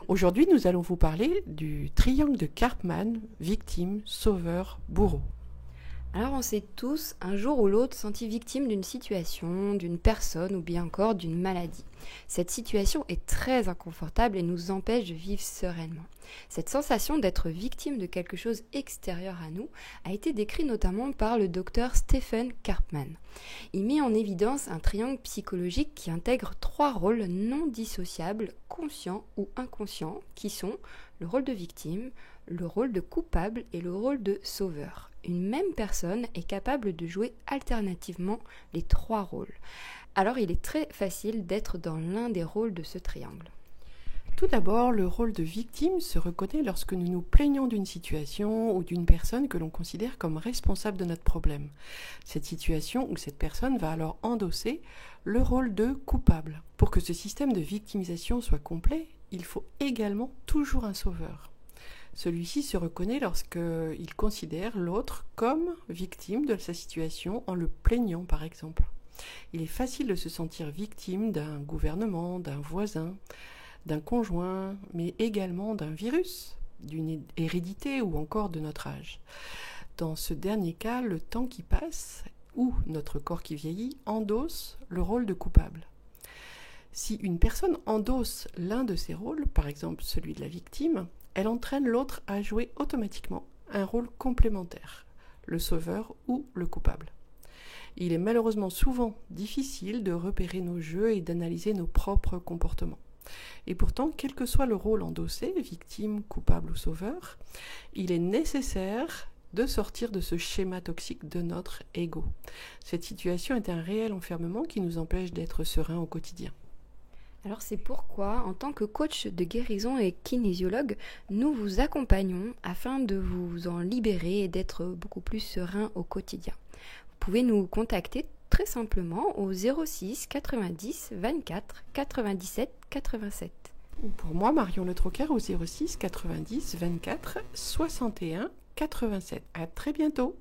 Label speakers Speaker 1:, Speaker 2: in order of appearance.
Speaker 1: Aujourd'hui, nous allons vous parler du triangle de Karpman, victime, sauveur, bourreau.
Speaker 2: Alors on s'est tous, un jour ou l'autre, sentis victimes d'une situation, d'une personne ou bien encore d'une maladie. Cette situation est très inconfortable et nous empêche de vivre sereinement. Cette sensation d'être victime de quelque chose extérieur à nous a été décrite notamment par le docteur Stephen Karpman. Il met en évidence un triangle psychologique qui intègre 3 rôles non dissociables, conscients ou inconscients, qui sont le rôle de victime, le rôle de coupable et le rôle de sauveur. Une même personne est capable de jouer alternativement les 3 rôles. Alors il est très facile d'être dans l'un des rôles de ce triangle.
Speaker 1: Tout d'abord, le rôle de victime se reconnaît lorsque nous nous plaignons d'une situation ou d'une personne que l'on considère comme responsable de notre problème. Cette situation ou cette personne va alors endosser le rôle de coupable. Pour que ce système de victimisation soit complet, il faut également toujours un sauveur. Celui-ci se reconnaît lorsqu'il considère l'autre comme victime de sa situation en le plaignant par exemple. Il est facile de se sentir victime d'un gouvernement, d'un voisin, d'un conjoint, mais également d'un virus, d'une hérédité ou encore de notre âge. Dans ce dernier cas, le temps qui passe ou notre corps qui vieillit endosse le rôle de coupable. Si une personne endosse l'un de ces rôles, par exemple celui de la victime, elle entraîne l'autre à jouer automatiquement un rôle complémentaire, le sauveur ou le coupable. Il est malheureusement souvent difficile de repérer nos jeux et d'analyser nos propres comportements. Et pourtant, quel que soit le rôle endossé, victime, coupable ou sauveur, il est nécessaire de sortir de ce schéma toxique de notre ego. Cette situation est un réel enfermement qui nous empêche d'être sereins au quotidien.
Speaker 2: Alors c'est pourquoi, en tant que coach de guérison et kinésiologue, nous vous accompagnons afin de vous en libérer et d'être beaucoup plus serein au quotidien. Vous pouvez nous contacter très simplement au 06 90 24 97 87.
Speaker 1: Ou pour moi, Marion Le Troquer, au 06 90 24 61 87. À très bientôt.